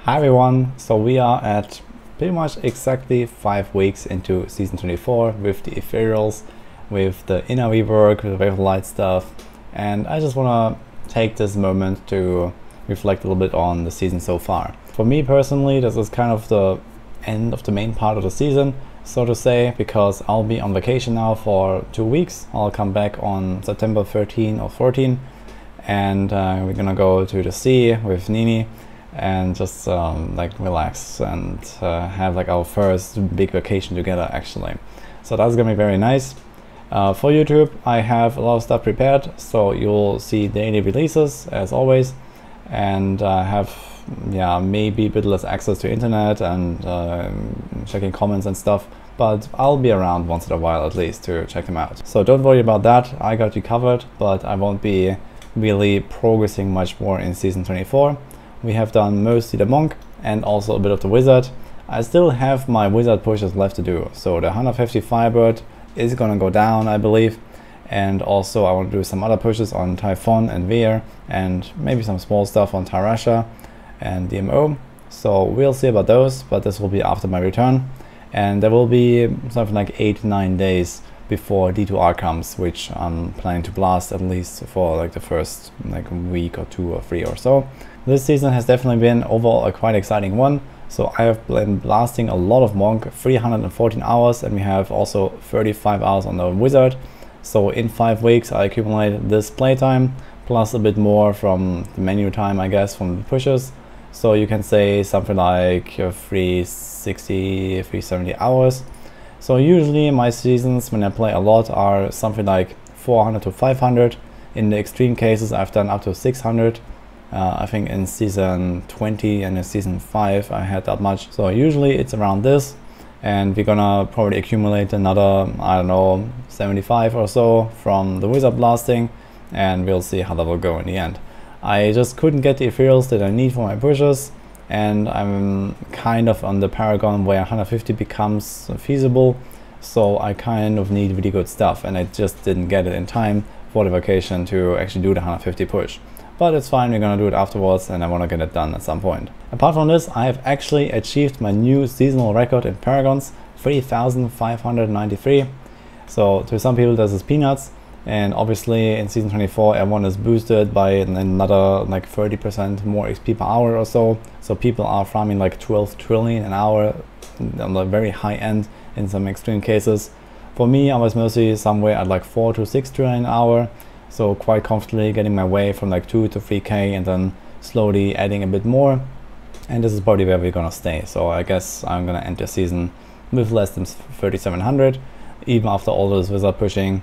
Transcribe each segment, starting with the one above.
Hi everyone, so we are at pretty much exactly 5 weeks into Season 24 with the ethereals, with the inner rework, with the light stuff, and I just want to take this moment to reflect a little bit on the season so far. For me personally, this is kind of the end of the main part of the season, so to say, because I'll be on vacation now for 2 weeks. I'll come back on September 13 or 14, and we're gonna go to the sea with Nini and just like relax and have like our first big vacation together actually. So that's gonna be very nice. For YouTube I have a lot of stuff prepared, so you'll see daily releases as always, and have maybe a bit less access to internet and checking comments and stuff, but I'll be around once in a while at least to check them out. So don't worry about that, I got you covered, but I won't be really progressing much more in Season 24. We have done mostly the monk and also a bit of the wizard. I still have my wizard pushes left to do, so the 150 firebird is gonna go down I believe, and also I want to do some other pushes on Typhon and Veer, and maybe some small stuff on Tarasha and DMO, so we'll see about those, but this will be after my return, and there will be something like 8-9 days before D2R comes, which I'm planning to blast at least for like the first like week or 2 or 3 or so. This season has definitely been overall a quite exciting one, so I have been blasting a lot of monk, 314 hours, and we have also 35 hours on the wizard. So in 5 weeks I accumulated this playtime plus a bit more from the menu time, I guess, from the pushes. So you can say something like 360, 370 hours. So usually my seasons when I play a lot are something like 400 to 500. In the extreme cases I've done up to 600. I think in Season 20 and in Season 5 I had that much. So usually it's around this, and we're gonna probably accumulate another, I don't know, 75 or so from the wizard blasting, and we'll see how that will go in the end. I just couldn't get the ethereals that I need for my pushes, and I'm kind of on the paragon where 150 becomes feasible, so I kind of need really good stuff, and I just didn't get it in time for the vacation to actually do the 150 push. But it's fine, we're gonna do it afterwards, and I wanna get it done at some point. Apart from this, I have actually achieved my new seasonal record in paragons, 3,593. So to some people this is peanuts, and obviously in Season 24 everyone is boosted by another like 30% more XP per hour or so. So people are farming like 12 trillion an hour on the very high end in some extreme cases. For me, I was mostly somewhere at like 4 to 6 trillion an hour. So quite comfortably getting my way from like 2 to 3k and then slowly adding a bit more. And this is probably where we're gonna stay. So I guess I'm gonna end the season with less than 3700, even after all this wizard pushing.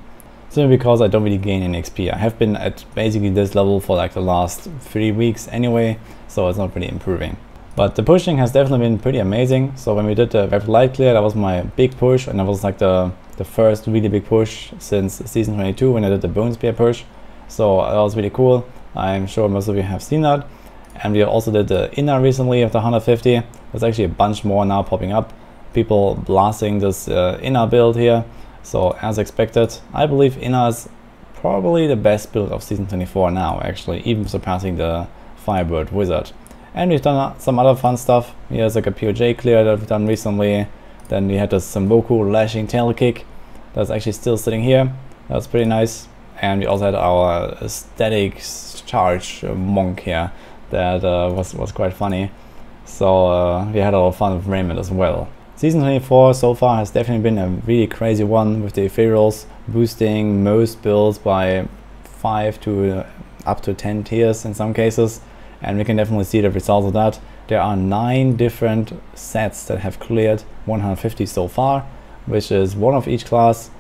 Simply because I don't really gain any XP. I have been at basically this level for like the last 3 weeks anyway, so it's not really improving. But the pushing has definitely been pretty amazing. So when we did the rapid light clear, that was my big push, and that was like the first really big push since Season 22 when I did the bone spear push. So that was really cool. I'm sure most of you have seen that. And we also did the Inna recently of the 150. There's actually a bunch more now popping up. People blasting this Inna build here. So as expected, I believe Inna is probably the best build of Season 24 now, actually, even surpassing the Firebird Wizard. And we've done some other fun stuff. Here's like a POJ clear that we've done recently. Then we had this Samboku lashing tail kick that's actually still sitting here. That's pretty nice. And we also had our static charge monk here that was quite funny. So we had a lot of fun with Raymond as well. Season 24 so far has definitely been a really crazy one with the ethereals boosting most builds by 5 to up to 10 tiers in some cases, and we can definitely see the results of that. There are 9 different sets that have cleared 150 so far, which is 1 of each class,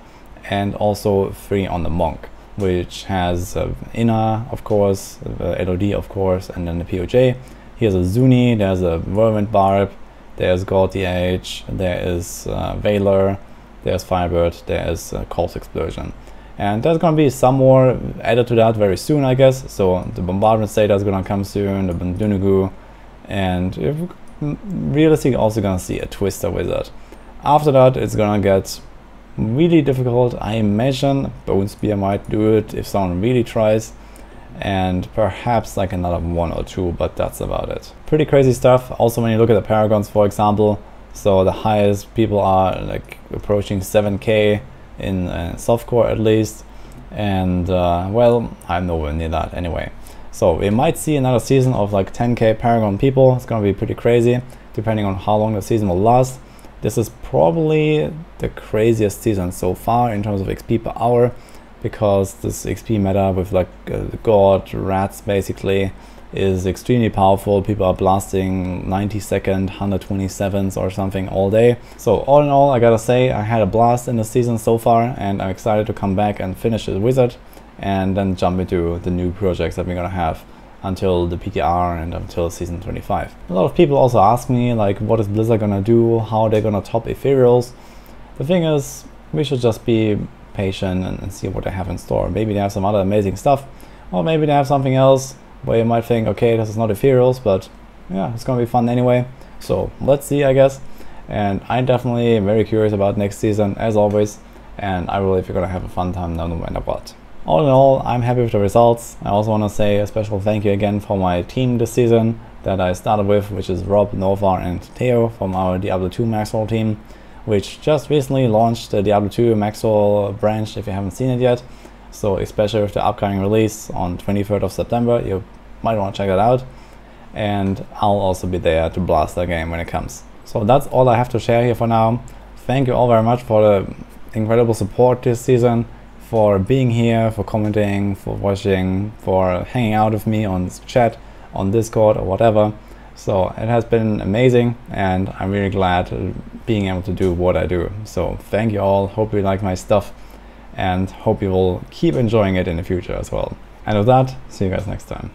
and also 3 on the monk, which has Inna of course, LoD of course, and then the POJ. Here's a Zuni, there's a Whirlwind Barb, there's God DH, there is Valor, there's Firebird, there is Corpse Explosion. And there's gonna be some more added to that very soon, I guess. So the Bombardment State is gonna come soon, the Bandunugu, and realistically also gonna see a Twister Wizard. After that it's gonna get really difficult. I imagine Bone Spear might do it if someone really tries. and perhaps like another 1 or 2, but that's about it. Pretty crazy stuff. Also, when you look at the paragons, for example, so the highest people are like approaching 7k in softcore at least, and well, I'm nowhere near that anyway. So we might see another season of like 10k paragon people. It's gonna be pretty crazy depending on how long the season will last. This is probably the craziest season so far in terms of XP per hour, because this XP meta with like god rats basically is extremely powerful. People are blasting 90-second 127s or something all day. So all in all, I gotta say I had a blast in the season so far, and I'm excited to come back and finish the wizard and then jump into the new projects that we're gonna have until the PTR and until season 25. A lot of people also ask me like, what is Blizzard gonna do, how they're gonna top ethereals. The thing is, we should just be patient and see what they have in store. Maybe they have some other amazing stuff, or maybe they have something else where you might think, okay, this is not ethereals, but yeah, it's gonna be fun anyway. So let's see, I guess. And I'm definitely very curious about next season as always, and I believe you're gonna have a fun time no matter what. All in all, I'm happy with the results. I also want to say a special thank you again for my team this season that I started with, which is Rob, Nova and Theo from our Diablo 2 Maxwell team, which just recently launched the Diablo 2 Maxwell branch if you haven't seen it yet. So especially with the upcoming release on 23rd of September, you might want to check that out. And I'll also be there to blast that game when it comes. So that's all I have to share here for now. Thank you all very much for the incredible support this season, for being here, for commenting, for watching, for hanging out with me on chat, on Discord or whatever. So it has been amazing, and I'm really glad being able to do what I do. So thank you all, hope you like my stuff, and hope you will keep enjoying it in the future as well. And with that, see you guys next time.